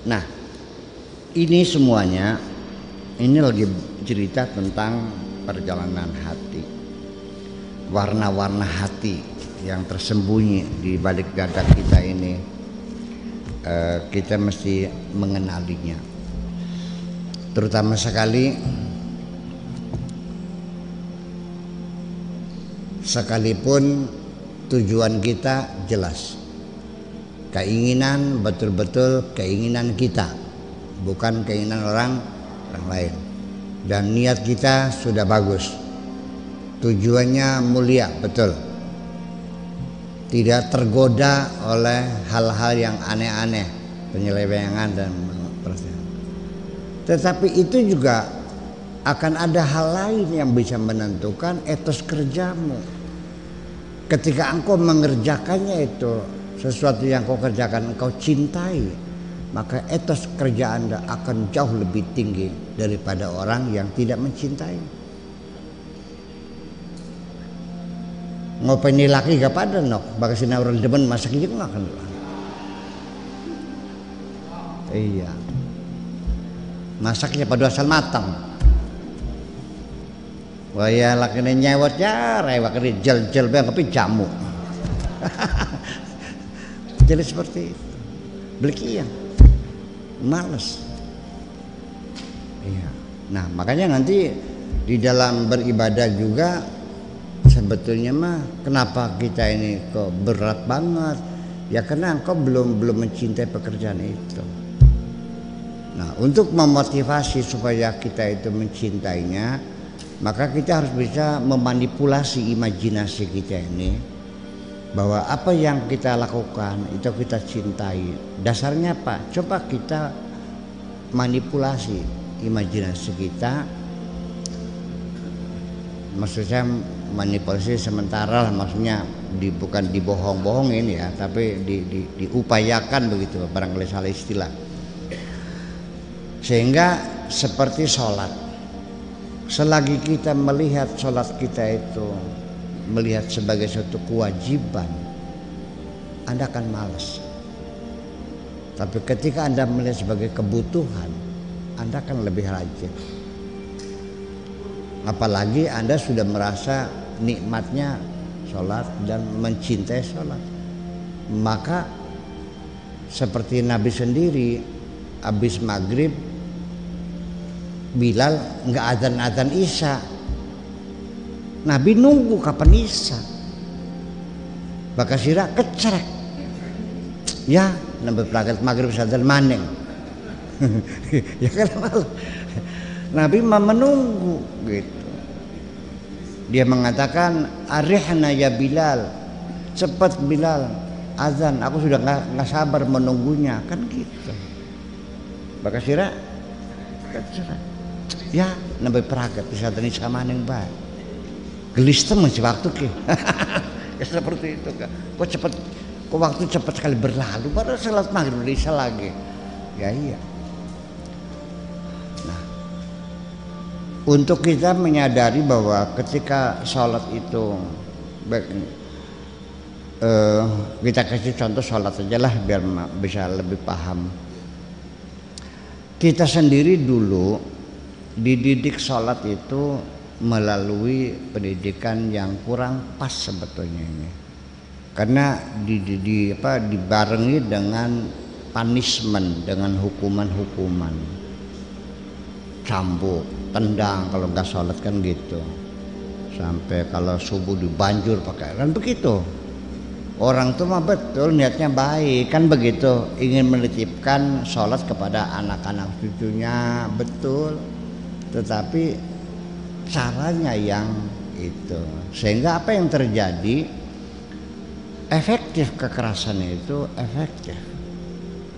Nah, ini semuanya ini lagi cerita tentang perjalanan hati, warna-warna hati yang tersembunyi di balik dada kita ini. Kita mesti mengenalinya, terutama sekali sekalipun tujuan kita jelas, keinginan betul-betul keinginan kita, bukan keinginan orang lain, dan niat kita sudah bagus, tujuannya mulia betul, tidak tergoda oleh hal-hal yang aneh-aneh, penyelewengan dan perasaan. Tetapi itu juga akan ada hal lain yang bisa menentukan etos kerjamu. Ketika engkau mengerjakannya itu sesuatu yang kau kerjakan engkau cintai, maka etos kerja Anda akan jauh lebih tinggi daripada orang yang tidak mencintai. Ngopi laki gak pada nok, bagas orang demen masak juga kan. Iya. Masaknya pada asal matang. Wah ya lakine nyewot ya rewak ini jel-jel bang tapi jamu. Jadi seperti itu. Beli males. Iya. Nah makanya nanti di dalam beribadah juga sebetulnya mah kenapa kita ini kok berat banget? Ya karena engkau belum mencintai pekerjaan itu. Nah untuk memotivasi supaya kita itu mencintainya, maka kita harus bisa memanipulasi imajinasi kita ini, bahwa apa yang kita lakukan itu kita cintai. Dasarnya apa? Coba kita manipulasi imajinasi kita. Maksudnya manipulasi sementara lah, maksudnya bukan dibohong-bohongin ya, tapi diupayakan begitu, barangkali salah istilah. Sehingga seperti sholat, selagi kita melihat sholat kita itu melihat sebagai suatu kewajiban, Anda akan malas. Tapi ketika Anda melihat sebagai kebutuhan, Anda akan lebih rajin. Apalagi Anda sudah merasa nikmatnya sholat dan mencintai sholat, maka seperti Nabi sendiri, habis maghrib Bilal nggak adzan Isya, Nabi nunggu kapan Isya, bakasira kecerek, ya Nabi pelakat maghrib sadar maneng, ya kan malah Nabi menunggu gitu. Dia mengatakan arihna ya Bilal, cepat Bilal azan, aku sudah nggak sabar menunggunya, kan gitu. Bakasira kecerek. Ya, nabi peragat bisa tadi sama neng baik. Gelis temen si waktu ke. Ya seperti itu kan. Kok waktu cepat sekali berlalu. Baru salat maghrib Isya lagi. Ya iya. Nah, untuk kita menyadari bahwa ketika sholat itu kita kasih contoh sholat aja lah biar bisa lebih paham. Kita sendiri dulu dididik sholat itu melalui pendidikan yang kurang pas sebetulnya ini, karena dibarengi dengan punishment, dengan hukuman-hukuman, cambuk, tendang kalau nggak sholat kan gitu, sampai kalau subuh dibanjur pakai kan begitu. Orang tuh mah betul niatnya baik kan begitu, ingin menitipkan sholat kepada anak-anak cucunya betul, tetapi caranya yang itu, sehingga apa yang terjadi efektif, kekerasannya itu efektif.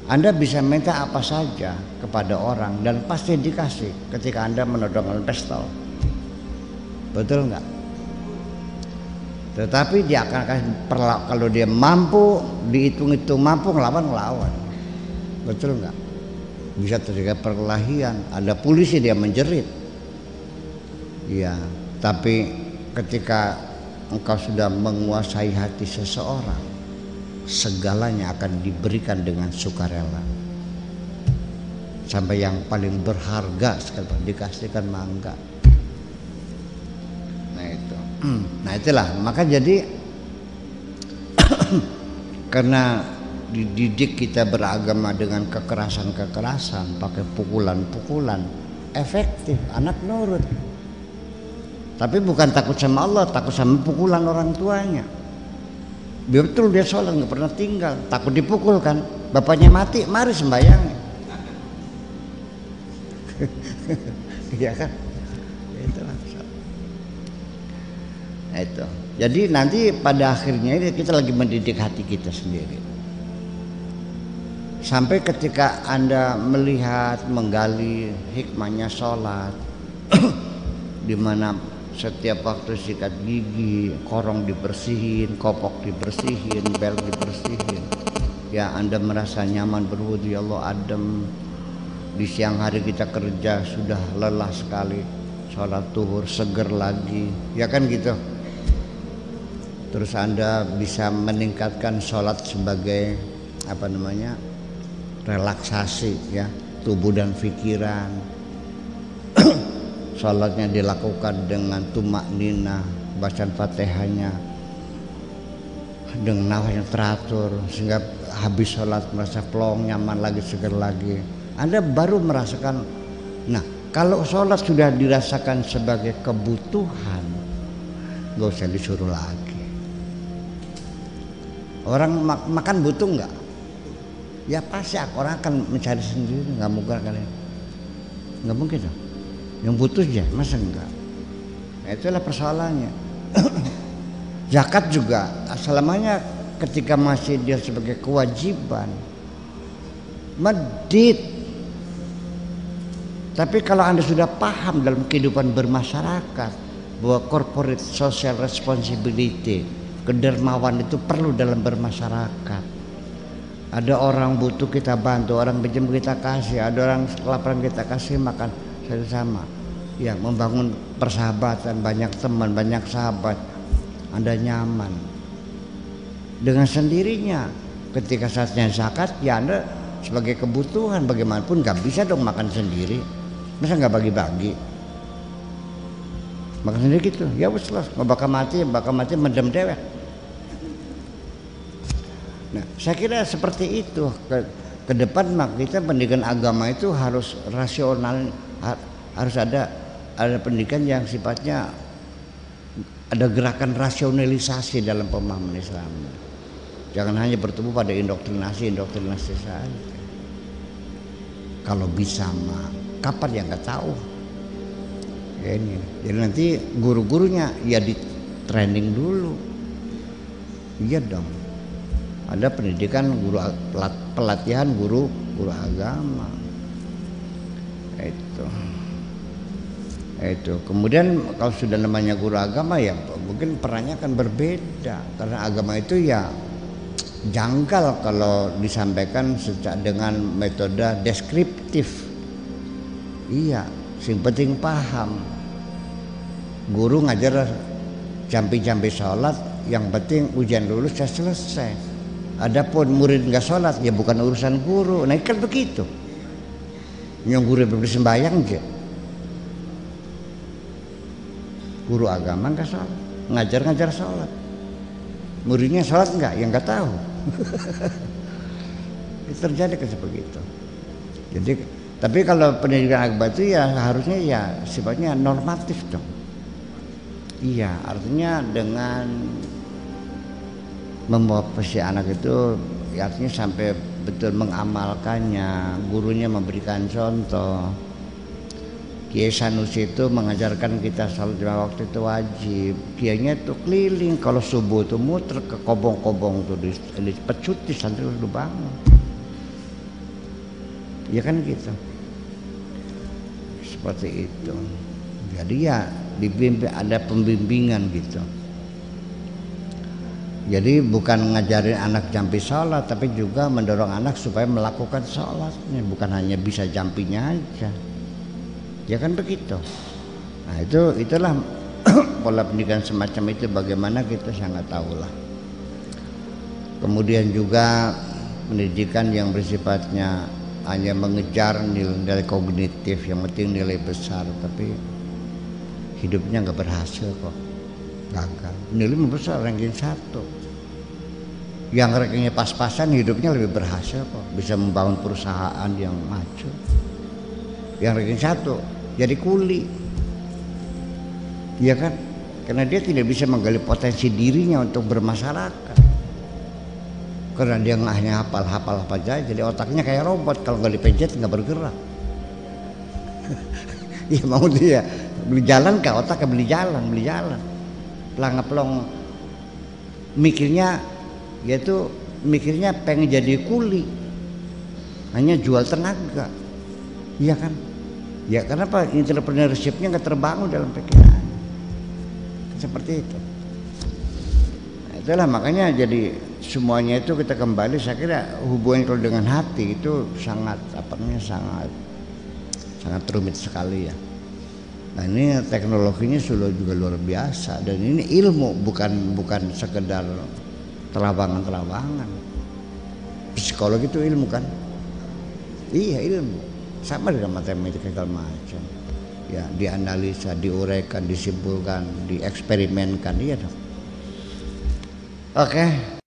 Anda bisa minta apa saja kepada orang dan pasti dikasih ketika Anda menodongkan pistol, betul nggak? Tetapi dia akan kasih kalau dia mampu, dihitung-hitung mampu ngelawan, betul nggak? Bisa terjadi perkelahian, ada polisi dia menjerit, ya. Tapi ketika engkau sudah menguasai hati seseorang, segalanya akan diberikan dengan sukarela. sampai yang paling berharga sekali dikasihkan mangga. Nah itu, nah itulah maka jadi karena dididik kita beragama dengan kekerasan, pakai pukulan, efektif, anak nurut. Tapi bukan takut sama Allah, takut sama pukulan orang tuanya. Betul dia sholat nggak pernah tinggal, takut dipukul kan, bapaknya mati, mari sembahyang. Iya kan? Itulah. Nah itu. Jadi nanti pada akhirnya kita lagi mendidik hati kita sendiri. Sampai ketika Anda melihat, menggali hikmahnya sholat, di mana setiap waktu sikat gigi, korong dibersihin, kopok dibersihin, bel dibersihin, ya Anda merasa nyaman berwudu, ya Allah adem. Di siang hari kita kerja sudah lelah sekali, sholat zuhur seger lagi, ya kan gitu. Terus Anda bisa meningkatkan sholat sebagai relaksasi ya tubuh dan pikiran. Sholatnya dilakukan dengan tumakninah, bacaan Fatihahnya dengan nafas yang teratur sehingga habis sholat merasa plong, nyaman lagi, seger lagi. Anda baru merasakan. Nah, kalau sholat sudah dirasakan sebagai kebutuhan, gak usah disuruh lagi. Orang makan butuh nggak? Ya pasti orang akan mencari sendiri, nggak mungkin kalian, nggak mungkin dong. Yang butuh ya, masa enggak? Nah, itulah persoalannya. Zakat juga selamanya ketika masih dia sebagai kewajiban, medit. Tapi kalau Anda sudah paham dalam kehidupan bermasyarakat bahwa corporate social responsibility, kedermawan itu perlu dalam bermasyarakat. Ada orang butuh kita bantu, orang pinjam kita kasih, ada orang kelaparan kita kasih makan sama. Ya, membangun persahabatan, banyak teman, banyak sahabat, Anda nyaman. Dengan sendirinya ketika saatnya zakat, ya Anda sebagai kebutuhan bagaimanapun nggak bisa dong makan sendiri. Masa nggak bagi-bagi? Makan sendiri gitu, ya wes lah, bakal mati mendem dewek. Nah, saya kira seperti itu. Ke depan kita pendidikan agama itu harus rasional, harus ada pendidikan yang sifatnya ada gerakan rasionalisasi dalam pemahaman Islam. Jangan hanya bertumbuh pada indoktrinasi saja. Kalau bisa mah, kapan ya nggak tahu. Ya ini. Jadi nanti guru-gurunya ya di training dulu. Iya dong. Ada pendidikan guru pelatihan guru agama. Itu. Kemudian kalau sudah namanya guru agama ya mungkin perannya akan berbeda karena agama itu ya janggal kalau disampaikan dengan metode deskriptif. Iya, sing penting paham. Guru ngajar jampi-jampi sholat, yang penting ujian lulus sudah selesai. Adapun murid nggak sholat ya bukan urusan guru. Nah kan begitu. Yang guru beri sembahyang aja. Guru agama nggak sholat, ngajar sholat. Muridnya sholat nggak? Ya nggak tahu. Itu terjadi seperti itu. Jadi, tapi kalau pendidikan agama itu ya harusnya ya sifatnya normatif dong. Iya, artinya dengan membawa si anak itu ya artinya sampai betul mengamalkannya, gurunya memberikan contoh. Kiai Sanusi itu mengajarkan kita salat 5 waktu itu wajib. Kiainya tuh keliling kalau subuh tuh muter ke kobong-kobong tuh di pecuti santri udah bangun. Ya kan gitu. Seperti itu. Jadi ya dibimbing, ada pembimbingan gitu. Jadi bukan ngajarin anak jampi sholat, tapi juga mendorong anak supaya melakukan sholatnya, bukan hanya bisa jampinya aja. Ya kan begitu. Nah itulah pola pendidikan semacam itu, bagaimana kita sangat tahu lah. Kemudian juga pendidikan yang bersifatnya hanya mengejar nilai kognitif, yang penting nilai besar, tapi hidupnya nggak berhasil kok, gagal. Nilai besar ranking 1, yang rankingnya pas-pasan hidupnya lebih berhasil kok, bisa membangun perusahaan yang maju. Yang ranking 1 jadi kuli, iya kan? Karena dia tidak bisa menggali potensi dirinya untuk bermasyarakat. Karena dia hanya hafal aja, jadi otaknya kayak robot, kalau nggak dipencet nggak bergerak. Ya mau dia beli jalan ke otaknya beli jalan, pelang-pelong mikirnya, yaitu mikirnya pengen jadi kuli, hanya jual tenaga, iya kan? Ya kenapa entrepreneurship-nya nggak terbangun dalam pikiran seperti itu. Nah, itulah makanya jadi semuanya itu kita kembali, saya kira hubungan kalau dengan hati itu sangat sangat rumit sekali ya. Nah ini teknologinya sudah juga luar biasa, dan ini ilmu, bukan sekedar telabangan. Psikologi itu ilmu kan? Iya ilmu, sama dengan matematika segala macam. Ya dianalisa, diuraikan, disimpulkan, dieksperimenkan, iya dong. Oke.